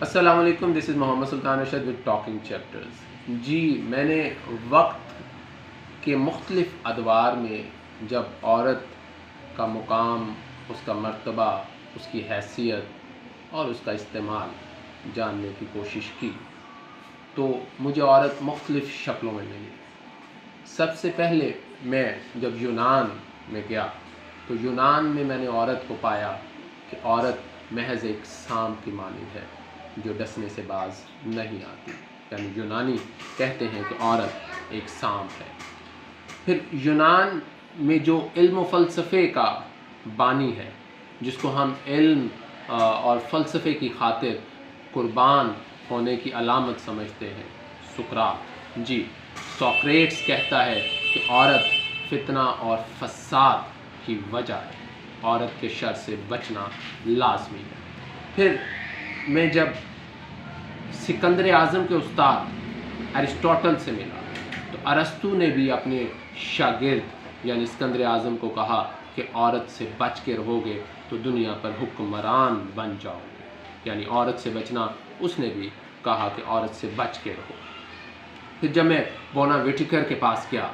السلام علیکم، دس از محمد سلطان Arshad with talking chapters. جی، میں نے وقت کے مختلف ادوار میں جب عورت کا مقام، اس کا مرتبہ، اس کی حیثیت اور اس کا استعمال جاننے کی کوشش کی تو مجھے عورت مختلف شکلوں میں ملی۔ سب سے پہلے میں جب یونان میں گیا تو یونان میں میں نے عورت کو پایا کہ عورت محض ایک سانپ کی مانند ہے جو ڈسنے سے باز نہیں آتی، یعنی یونانی کہتے ہیں کہ عورت ایک سانپ ہے۔ پھر یونان میں جو علم و فلسفے کا بانی ہے، جس کو ہم علم اور فلسفے کی خاطر قربان ہونے کی علامت سمجھتے ہیں، سقراط، جی سوکریٹس کہتا ہے کہ عورت فتنہ اور فساد کی وجہ ہے، عورت کے شر سے بچنا لازمی ہے۔ پھر میں جب سکندر اعظم کے استاد ارسطوٹل سے ملا تو ارسطو نے بھی اپنے شاگرد یعنی سکندر اعظم کو کہا کہ عورت سے بچ کے رہو گے تو دنیا پر حکمران بن جاؤ گے، یعنی عورت سے بچنا اس نے بھی کہا کہ عورت سے بچ کے رہو۔ پھر جب میں بونا وٹیکر کے پاس گیا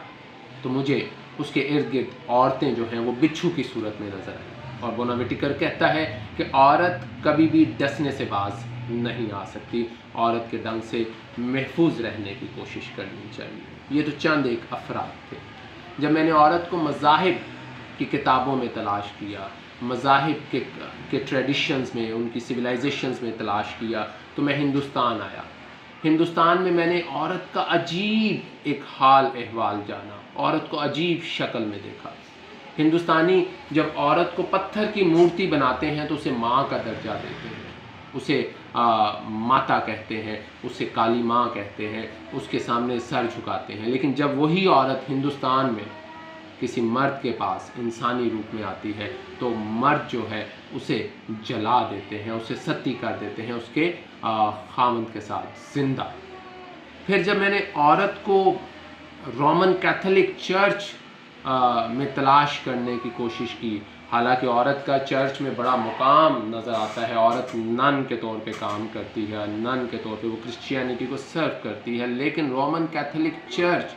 تو مجھے اس کے ارد گرد عورتیں جو ہیں وہ بچھو کی صورت میں نظر آئیں، اور بونا وٹیکر کہتا ہے کہ عورت کبھی بھی ڈسنے سے باز نہیں آ سکتی، عورت کے ڈنگ سے محفوظ رہنے کی کوشش کرنی چاہیے۔ یہ تو چند ایک افراد تھے۔ جب میں نے عورت کو مذاہب کی کتابوں میں تلاش کیا، مذاہب کے ٹریڈیشنز میں، ان کی سویلائزیشنز میں تلاش کیا تو میں ہندوستان آیا۔ ہندوستان میں نے عورت کا عجیب ایک حال احوال جانا، عورت کو عجیب شکل میں دیکھا۔ ہندوستانی جب عورت کو پتھر کی مورتی بناتے ہیں تو اسے ماں کا درجہ دیتے ہیں، اسے ماتا کہتے ہیں، اسے کالی ماں کہتے ہیں، اس کے سامنے سر جھکاتے ہیں۔ لیکن جب وہی عورت ہندوستان میں کسی مرد کے پاس انسانی روپ میں آتی ہے تو مرد جو ہے اسے جلا دیتے ہیں، اسے ستی کر دیتے ہیں، اس کے خاوند کے ساتھ زندہ۔ پھر جب میں نے عورت کو رومن کیتھولک چرچ میں تلاش کرنے کی کوشش کی، حالانکہ عورت کا چرچ میں بڑا مقام نظر آتا ہے، عورت نن کے طور پہ کام کرتی ہے، نن کے طور پہ وہ کرسچینٹی کو سرو کرتی ہے، لیکن رومن کیتھولک چرچ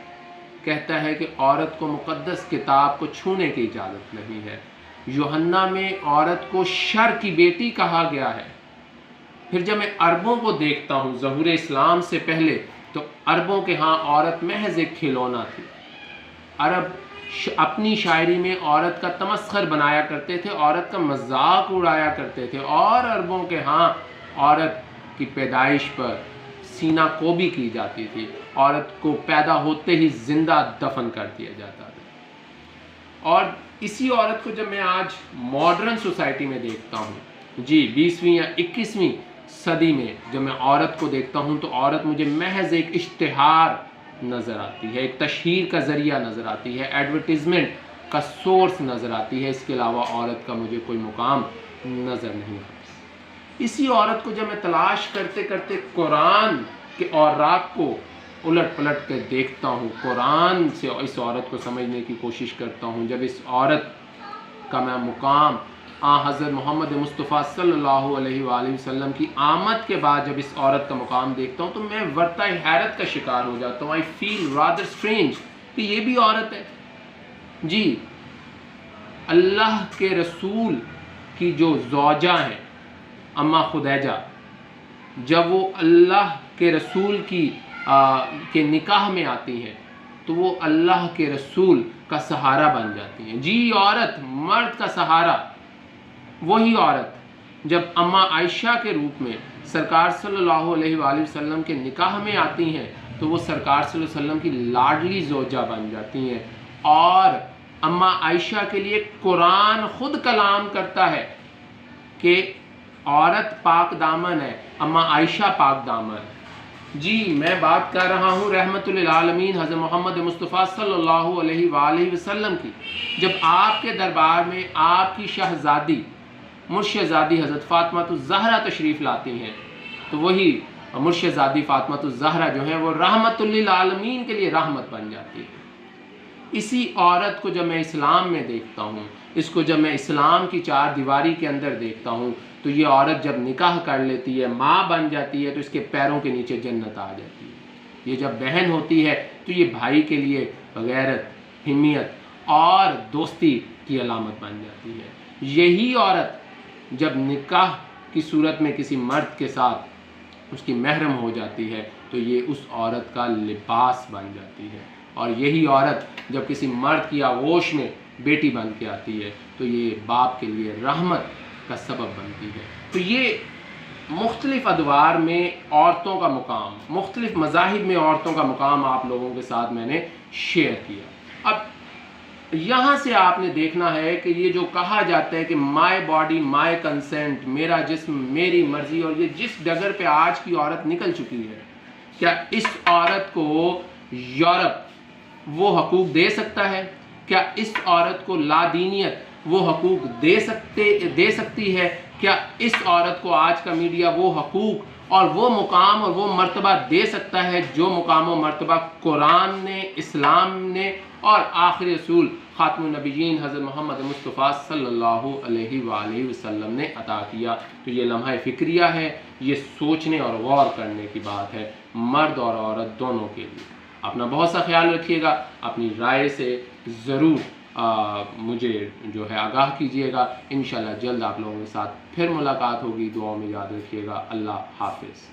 کہتا ہے کہ عورت کو مقدس کتاب کو چھونے کی اجازت نہیں ہے۔ یوحنا میں عورت کو شر کی بیٹی کہا گیا ہے۔ پھر جب میں عربوں کو دیکھتا ہوں ظہور اسلام سے پہلے تو عربوں کے ہاں عورت محض ایک کھلونا تھی۔ عرب اپنی شاعری میں عورت کا تمسخر بنایا کرتے تھے، عورت کا مذاق اڑایا کرتے تھے، اور عربوں کے ہاں عورت کی پیدائش پر سینہ کوبی کی جاتی تھی، عورت کو پیدا ہوتے ہی زندہ دفن کر دیا جاتا تھا۔ اور اسی عورت کو جب میں آج ماڈرن سوسائٹی میں دیکھتا ہوں، جی 20ویں یا 21ویں صدی میں جب میں عورت کو دیکھتا ہوں تو عورت مجھے محض ایک اشتہار نظر آتی ہے، ایک تشہیر کا ذریعہ نظر آتی ہے، ایڈورٹیزمنٹ کا سورس نظر آتی ہے، اس کے علاوہ عورت کا مجھے کوئی مقام نظر نہیں آتا۔ اسی عورت کو جب میں تلاش کرتے کرتے قرآن کے اوراق کو الٹ پلٹ کر دیکھتا ہوں، قرآن سے اس عورت کو سمجھنے کی کوشش کرتا ہوں، جب اس عورت کا میں مقام حضرت محمد مصطفیٰ صلی اللہ علیہ وآلہ وسلم کی آمد کے بعد جب اس عورت کا مقام دیکھتا ہوں تو میں ورطہ حیرت کا شکار ہو جاتا ہوں۔ I feel rather strange کہ یہ بھی عورت ہے۔ جی اللہ کے رسول کی جو زوجہ ہیں اما خدیجہ، جب وہ اللہ کے رسول کے نکاح میں آتی ہیں تو وہ اللہ کے رسول کا سہارا بن جاتی ہیں۔ جی عورت، مرد کا سہارا، وہی عورت جب اما عائشہ کے روپ میں سرکار صلی اللہ علیہ وآلہ وسلم کے نکاح میں آتی ہیں تو وہ سرکار صلی اللہ علیہ وسلم کی لاڈلی زوجہ بن جاتی ہیں، اور اما عائشہ کے لیے قرآن خود کلام کرتا ہے کہ عورت پاک دامن ہے، اما عائشہ پاک دامن ہے۔ جی میں بات کر رہا ہوں رحمت للعالمین حضرت محمد مصطفیٰ صلی اللہ علیہ وآلہ وسلم کی۔ جب آپ کے دربار میں آپ کی شہزادی مرشدزادی حضرت فاطمہ الزہرا تشریف لاتی ہیں تو وہی مرشدزادی فاطمہ الزہرا جو ہیں وہ رحمت للعالمین کے لیے رحمت بن جاتی ہے۔ اسی عورت کو جب میں اسلام میں دیکھتا ہوں، اس کو جب میں اسلام کی چار دیواری کے اندر دیکھتا ہوں تو یہ عورت جب نکاح کر لیتی ہے، ماں بن جاتی ہے، تو اس کے پیروں کے نیچے جنت آ جاتی ہے۔ یہ جب بہن ہوتی ہے تو یہ بھائی کے لیے غیرت، حمیت اور دوستی کی علامت بن جاتی ہے۔ یہی عورت جب نکاح کی صورت میں کسی مرد کے ساتھ اس کی محرم ہو جاتی ہے تو یہ اس عورت کا لباس بن جاتی ہے، اور یہی عورت جب کسی مرد کی آغوش میں بیٹی بن کے آتی ہے تو یہ باپ کے لیے رحمت کا سبب بنتی ہے۔ تو یہ مختلف ادوار میں عورتوں کا مقام، مختلف مذاہب میں عورتوں کا مقام آپ لوگوں کے ساتھ میں نے شیئر کیا۔ اب یہاں سے آپ نے دیکھنا ہے کہ یہ جو کہا جاتا ہے کہ مائی باڈی مائی کنسنٹ، میرا جسم میری مرضی، اور یہ جس ڈگر پہ آج کی عورت نکل چکی ہے، کیا اس عورت کو یورپ وہ حقوق دے سکتا ہے؟ کیا اس عورت کو لادینیت وہ حقوق دے سکتی ہے؟ کیا اس عورت کو آج کا میڈیا وہ حقوق اور وہ مقام اور وہ مرتبہ دے سکتا ہے جو مقام و مرتبہ قرآن نے، اسلام نے اور آخری رسول خاتم النبیین حضرت محمد مصطفیٰ صلی اللہ علیہ وآلہ وسلم نے عطا کیا؟ تو یہ لمحہ فکریہ ہے، یہ سوچنے اور غور کرنے کی بات ہے، مرد اور عورت دونوں کے لیے۔ اپنا بہت سا خیال رکھیے گا، اپنی رائے سے ضرور مجھے جو ہے آگاہ کیجیے گا۔ انشاءاللہ جلد آپ لوگوں کے ساتھ پھر ملاقات ہوگی، دعاؤں میں یاد رکھیے گا۔ اللہ حافظ۔